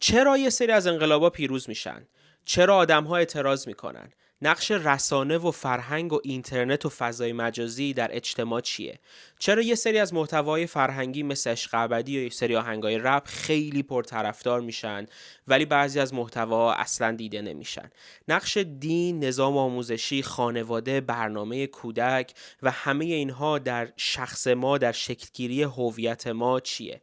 چرا یه سری از انقلابا پیروز میشن؟ چرا آدم‌ها اعتراض میکنن؟ نقش رسانه و فرهنگ و اینترنت و فضای مجازی در اجتماع چیه؟ چرا یه سری از محتوای فرهنگی مثل عشق ابدی و یه سری آهنگای رپ خیلی پرطرفدار میشن ولی بعضی از محتواها اصلا دیده نمیشن؟ نقش دین، نظام آموزشی، خانواده، برنامه کودک و همه اینها در شخص ما، در شکلگیری هویت ما چیه؟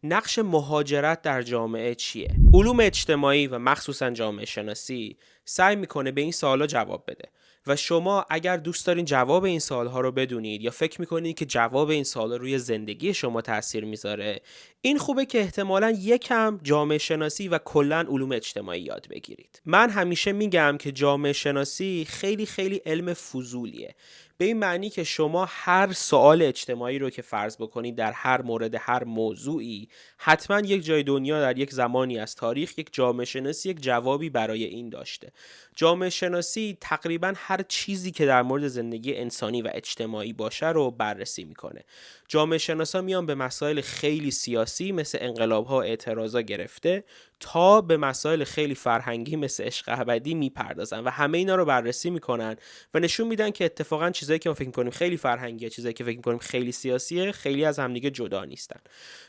نقش مهاجرت در جامعه چیه؟ علوم اجتماعی و مخصوصا جامعه شناسی سعی میکنه به این سوالا جواب بده و شما اگر دوست دارین جواب این سوالها رو بدونید یا فکر میکنید که جواب این سوالا روی زندگی شما تاثیر میذاره، این خوبه که احتمالاً یکم جامعه شناسی و کلاً علوم اجتماعی یاد بگیرید. من همیشه میگم که جامعه شناسی خیلی خیلی علم فضولیه، به این معنی که شما هر سوال اجتماعی رو که فرض بکنید در هر مورد هر موضوعی، حتما یک جای دنیا در یک زمانی از تاریخ یک جامعه شناسی یک جوابی برای این داشته. جامعه شناسی تقریبا هر چیزی که در مورد زندگی انسانی و اجتماعی باشه رو بررسی میکنه. جامعه شناسا میان به مسائل خیلی سیاسی مثل انقلاب‌ها، اعتراضا گرفته تا به مسائل خیلی فرهنگی مثل عشق ابدی میپردازن و همه اینا رو بررسی میکنن و نشون میدن که اتفاقا چیزایی که ما فکر میکنیم خیلی فرهنگیه، چیزایی که فکر میکنیم خیلی سیاسیه، خیلی از همدیگه جدا نیستن.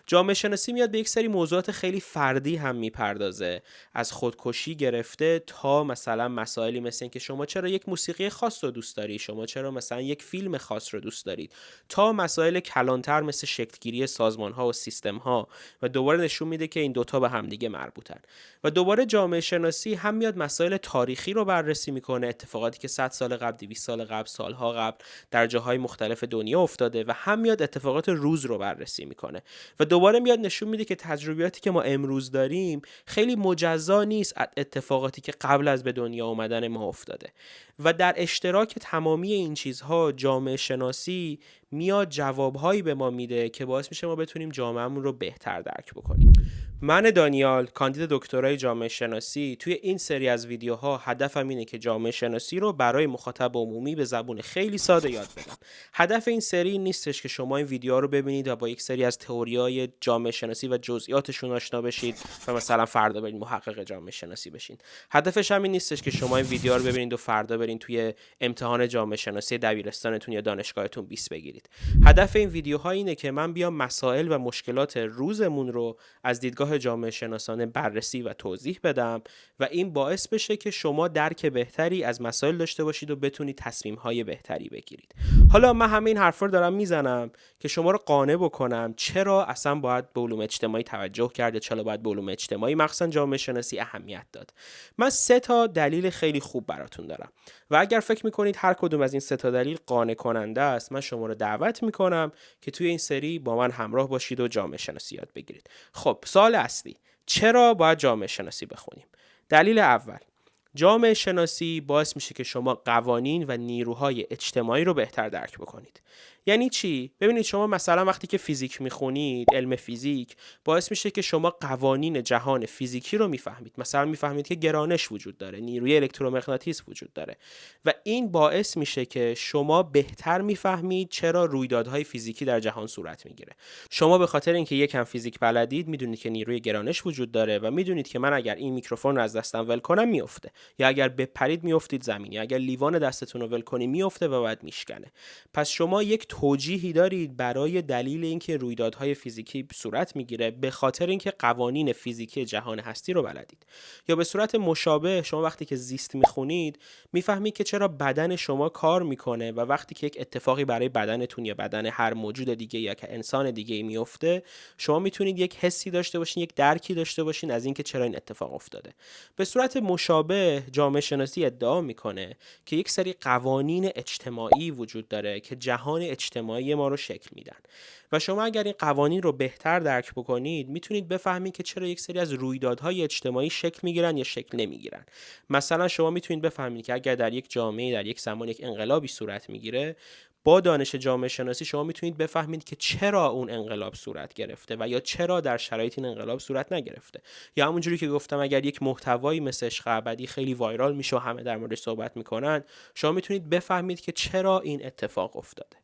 جامعه شناسی میاد به یک سری موضوعات خیلی فردی هم میپردازه، از خودکشی گرفته تا مثلا مسائلی مثل این که شما چرا یک موسیقی خاص رو دوست داری، شما چرا مثلا یک فیلم خاص رو دوست دارید، تا مسائل کلانتر مثل شکلگیری سازمان‌ها و سیستم‌ها و دوباره نشون میده که این دوتا به همدیگه مربوطن. و دوباره جامعه شناسی هم میاد مسائل تاریخی رو بررسی میکنه، اتفاقاتی که 100 سال قبل، 200 سال قبل، سالها قبل در جاهای مختلف دنیا افتاده و هم میاد اتفاقات روز رو بررسی میکنه و دوباره میاد نشون میده که تجربیاتی که ما امروز داریم خیلی مجزا نیست از اتفاقاتی که قبل از به دنیا اومدن ما افتاده و در اشتراک تمامی این چیزها جامعه شناسی میاد جوابهایی به ما میده که باعث میشه ما بتونیم جامعهمون رو بهتر درک بکنیم. من دانیال، کاندید دکترای جامعه شناسی، توی این سری از ویدیوها هدفم اینه که جامعه شناسی رو برای مخاطب عمومی به زبون خیلی ساده یاد بدم. هدف این سری نیستش که شما این ویدیوها رو ببینید و با یک سری از تئوریای جامعه شناسی و جزئیاتشون آشنا بشید و مثلا فردا برید محقق جامعه شناسی بشین. هدفش همین نیستش که شما این ویدیوها رو ببینید و فردا برید توی امتحان جامعه شناسی دبیرستانتون یا دانشگاهتون 20 بگیرید. هدف این ویدیوها اینه که من بیام مسائل و مشکلات روزمون رو از دیدگاه جامعه شناسانه بررسی و توضیح بدم و این باعث بشه که شما درک بهتری از مسائل داشته باشید و بتونید تصمیم‌های بهتری بگیرید. حالا من همه این حرفا رو دارم میزنم که شما رو قانع بکنم چرا اصلا باید به علوم اجتماعی توجه کرد، چرا باید به علوم اجتماعی مخصوصا جامعه شناسی اهمیت داد. من 3 تا دلیل خیلی خوب براتون دارم و اگر فکر میکنید هر کدوم از این 3 تا دلیل قانع کننده است، من شما رو دعوت میکنم که توی این سری با من همراه باشید و جامعه شناسی یاد بگیرید. خب سوال اصلی، چرا باید جامعه شناسی بخونیم؟ دلیل اول، جامعه شناسی باعث میشه که شما قوانین و نیروهای اجتماعی رو بهتر درک بکنید. یعنی چی؟ ببینید شما مثلا وقتی که فیزیک میخونید، علم فیزیک باعث میشه که شما قوانین جهان فیزیکی رو میفهمید. مثلا میفهمید که گرانش وجود داره، نیروی الکترومغناطیس وجود داره و این باعث میشه که شما بهتر میفهمید چرا رویدادهای فیزیکی در جهان صورت میگیره. شما به خاطر اینکه یکم فیزیک بلدید میدونید که نیروی گرانش وجود داره و میدونید که من اگر این میکروفون رو از دستم ول کنم میفته، یا اگر بپرید میافتید زمین، یا اگر لیوان دستتون رو ول کنی میفته و بعد میشکنه. پس شما یک توجیهی دارید برای دلیل اینکه رویدادهای فیزیکی صورت میگیره به خاطر اینکه قوانین فیزیکی جهان هستی رو بلدید. یا به صورت مشابه شما وقتی که زیست میخونید میفهمید که چرا بدن شما کار میکنه و وقتی که یک اتفاقی برای بدنتون یا بدن هر موجود دیگه یا که انسان دیگه میفته شما میتونید یک حسی داشته باشین، یک درکی داشته باشین از اینکه چرا این اتفاق افتاده. به صورت مشابه جامعه شناسی ادعا میکنه که یک سری قوانین اجتماعی وجود داره که جهان اجتماعی ما رو شکل میدن و شما اگر این قوانین رو بهتر درک بکنید میتونید بفهمید که چرا یک سری از رویدادهای اجتماعی شکل میگیرن یا شکل نمیگیرن. مثلا شما میتونید بفهمید که اگر در یک جامعه در یک زمان یک انقلابی صورت میگیره، با دانش جامعه شناسی شما میتونید بفهمید که چرا اون انقلاب صورت گرفته و یا چرا در شرایط این انقلاب صورت نگرفته. یا همونجوری که گفتم اگر یک محتوایی مثل عشق ابدی خیلی وایرال میشه و همه در موردش صحبت میکنن، شما میتونید بفهمید که چرا این اتفاق افتاده.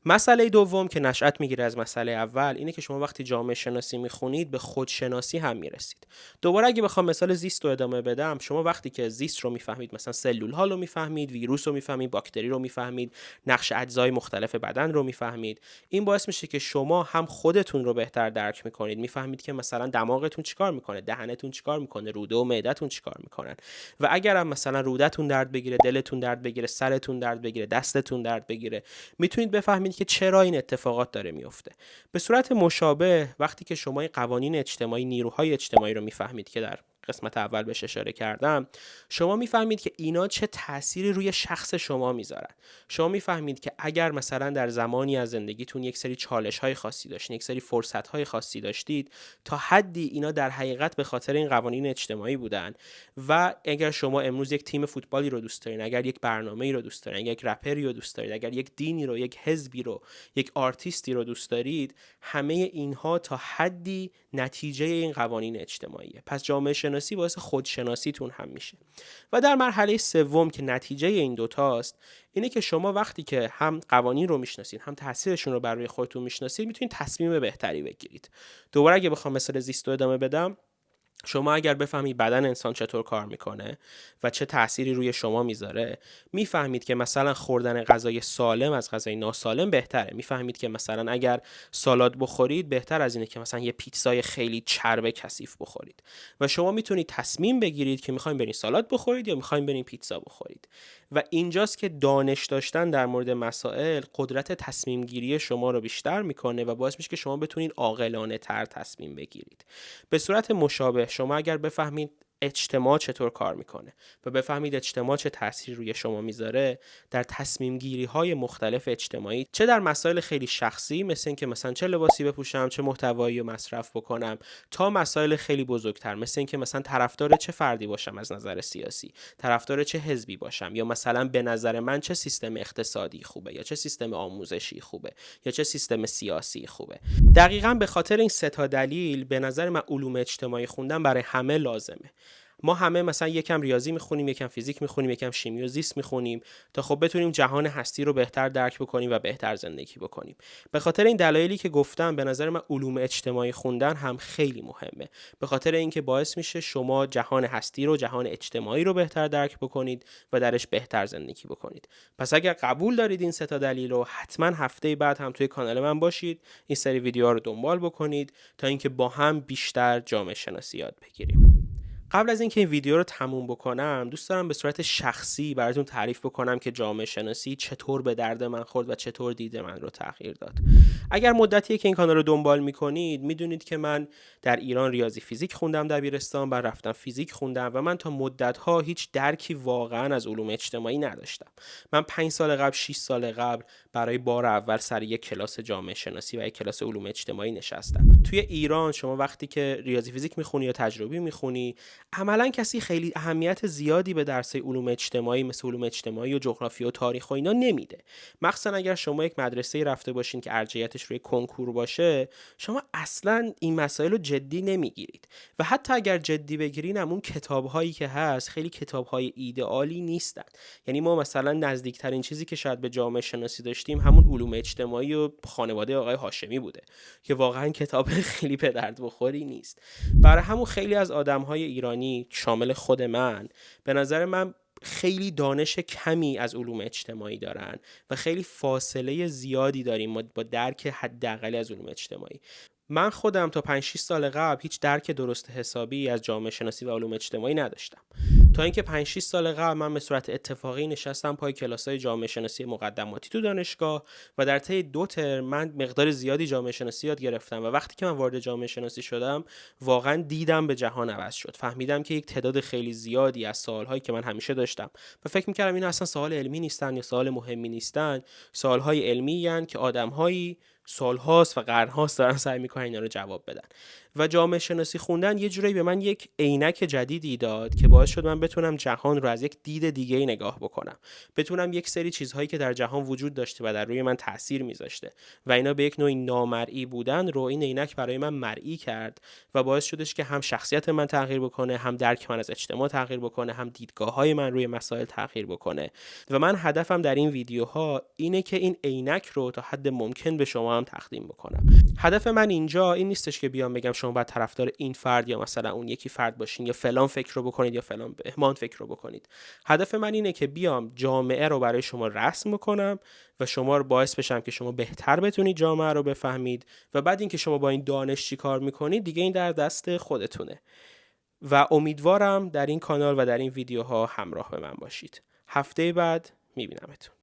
مسئله دوم که نشأت میگیره از مسئله اول اینه که شما وقتی جامعه شناسی میخونید به خودشناسی هم میرسید. دوباره اگه بخوام مثال زیست رو ادامه بدم، شما وقتی که زیست رو میفهمید، مثلا سلول ها رو میفهمید، ویروس رو میفهمید، باکتری رو میفهمید، نقش اجزای مختلف بدن رو میفهمید، این باعث میشه که شما هم خودتون رو بهتر درک میکنید، میفهمید که مثلا دماغتون چیکار میکنه، دهنتون چیکار میکنه، روده و معدتون چیکار میکنن. و اگر هم مثلا رودتون درد بگیره، دلتون درد بگیره، سرتون درد بگیره، دستتون درد بگیره، میتونید بفهمید که چرا این اتفاقات داره میفته. به صورت مشابه وقتی که شما قوانین اجتماعی، نیروهای اجتماعی رو میفهمید که در قسمت اول بهش اشاره کردم، شما میفهمید که اینا چه تأثیری روی شخص شما میذارن. شما میفهمید که اگر مثلا در زمانی از زندگیتون یک سری چالش‌های خاصی داشتین، یک سری فرصت‌های خاصی داشتید، تا حدی اینا در حقیقت به خاطر این قوانین اجتماعی بودن. و اگر شما امروز یک تیم فوتبالی رو دوست دارین، اگر یک برنامه‌ای رو دوست دارین، اگر یک رپری رو دوست دارید، اگر یک دینی رو، یک حزبی رو، یک آرتیستی رو دوست دارید، همه اینها تا حدی نتیجه این قوانین اجتماعیه. پس جامعه شناسی باعث خودشناسیتون هم میشه. و در مرحله سوم که نتیجه این دوتاست، اینه که شما وقتی که هم قوانین رو میشناسید، هم تاثیرشون رو بر روی خودتون میشناسید، میتونید تصمیم بهتری بگیرید. دوباره اگه بخوام مثال زیست رو ادامه بدم، شما اگر بفهمید بدن انسان چطور کار میکنه و چه تأثیری روی شما میذاره، میفهمید که مثلا خوردن غذای سالم از غذای ناسالم بهتره. میفهمید که مثلا اگر سالاد بخورید بهتر از اینه که مثلا یه پیتزای خیلی چرب کثیف بخورید. و شما میتونید تصمیم بگیرید که میخواین برین سالاد بخورید یا میخواین برین پیتزا بخورید. و اینجاست که دانش داشتن در مورد مسائل قدرت تصمیم گیری شما رو بیشتر میکنه و باعث میشه که شما بتونید عاقلانه تر تصمیم بگیرید. به صورت مشابه شما اگر بفهمید اجتماع چطور کار میکنه و بفهمید اجتماع چه تأثیری روی شما میذاره در تصمیم گیری های مختلف اجتماعی، چه در مسائل خیلی شخصی مثل این که مثلا چه لباسی بپوشم، چه محتوایی رو مصرف بکنم، تا مسائل خیلی بزرگتر مثل این که مثلا طرفدار چه فردی باشم از نظر سیاسی، طرفدار چه حزبی باشم، یا مثلا به نظر من چه سیستم اقتصادی خوبه، یا چه سیستم آموزشی خوبه، یا چه سیستم سیاسی خوبه. دقیقاً به خاطر این سه تا دلیل به نظر من علوم اجتماعی خوندن برای همه لازمه. ما همه مثلا یکم ریاضی میخونیم، یکم فیزیک میخونیم، یکم شیمی و زیست میخونیم تا خب بتونیم جهان هستی رو بهتر درک بکنیم و بهتر زندگی بکنیم. به خاطر این دلایلی که گفتم به نظر من علوم اجتماعی خوندن هم خیلی مهمه. به خاطر اینکه باعث میشه شما جهان هستی رو، جهان اجتماعی رو بهتر درک بکنید و درش بهتر زندگی بکنید. پس اگر قبول دارید این سه تا دلیل رو، حتما هفته بعد هم توی کانال من باشید، این سری ویدیوها رو دنبال بکنید تا اینکه با هم بیشتر جامعه شناسی یاد بگیریم. قبل از اینکه این ویدیو رو تموم بکنم، دوست دارم به صورت شخصی براتون تعریف بکنم که جامعه شناسی چطور به درد من خورد و چطور دید من رو تغییر داد. اگر مدتیه که این کانال رو دنبال میکنید، میدونید که من در ایران ریاضی فیزیک خوندم دبیرستان، بعد رفتم فیزیک خوندم و من تا مدت‌ها هیچ درکی واقعا از علوم اجتماعی نداشتم. من 5 سال قبل، 6 سال قبل برای بار اول سر یک کلاس جامعه شناسی و یک کلاس علوم اجتماعی نشستم. توی ایران شما وقتی که ریاضی فیزیک میخونی یا تجربی میخونی، عملاً کسی خیلی اهمیت زیادی به درس علوم اجتماعی مثل علوم اجتماعی و جغرافیا و تاریخ و اینا نمیده. مخصوصا اگر شما یک مدرسه رفته باشین که ارجحیتش روی کنکور باشه، شما اصلاً این مسائل رو جدی نمیگیرید. و حتی اگر جدی بگیرین، اون کتاب‌هایی که هست خیلی کتاب‌های ایدئالی نیستن. یعنی ما مثلا نزدیکترین چیزی که شاید به جامعه شناسی داشتیم همون علوم اجتماعی و خانواده آقای هاشمی بوده که واقعاً کتاب خیلی به درد بخوری نیست. برای همون خیلی از آدم‌های ایرانی شامل خود من، به نظر من خیلی دانش کمی از علوم اجتماعی دارن و خیلی فاصله زیادی داریم ما با درک حداقلی از علوم اجتماعی. من خودم تا 5-6 سال قبل هیچ درک درست حسابی از جامعه شناسی و علوم اجتماعی نداشتم. تا اینکه 5-6 سال قبل من به صورت اتفاقی نشستم پای کلاس‌های جامعه شناسی مقدماتی تو دانشگاه و در طی 2 ترم من مقدار زیادی جامعه شناسی یاد گرفتم و وقتی که من وارد جامعه شناسی شدم، واقعا دیدم به جهان عوض شد. فهمیدم که یک تعداد خیلی زیادی از سوال‌هایی که من همیشه داشتم و فکر می‌کردم اینا اصلا سوال علمی نیستن یا سوال مهمی نیستن، سوال‌های علمی ان که آدم‌هایی سال‌هاست و قرن‌هاست دارن سعی می‌کنن اینا رو جواب بدن. و جامعه شناسی خوندن یه جوری به من یک عینک جدیدی داد که باعث شد من بتونم جهان رو از یک دید دیگه‌ای نگاه بکنم، بتونم یک سری چیزهایی که در جهان وجود داشته و در روی من تاثیر میذاشته و اینا به یک نوعی نامرئی بودن رو این عینک برای من مرئی کرد و باعث شدش که هم شخصیت من تغییر بکنه، هم درک من از اجتماع تغییر بکنه، هم دیدگاه‌های من روی مسائل تغییر بکنه. و من هدفم در این ویدیوها اینه که این عینک رو تا حد ممکن به شما هم تقدیم بکنم. هدف من اینجا این نیستش که بیام بگم شما باید طرفدار این فرد یا مثلا اون یکی فرد باشین یا فلان فکر رو بکنید یا فلان بهمان فکر رو بکنید. هدف من اینه که بیام جامعه رو برای شما رسم بکنم و شما رو باعث بشم که شما بهتر بتونید جامعه رو بفهمید و بعد اینکه شما با این دانش چی کار میکنید دیگه این در دست خودتونه. و امیدوارم در این کانال و در این ویدیوها همراه به من باشید. هفته بعد میبینمتون.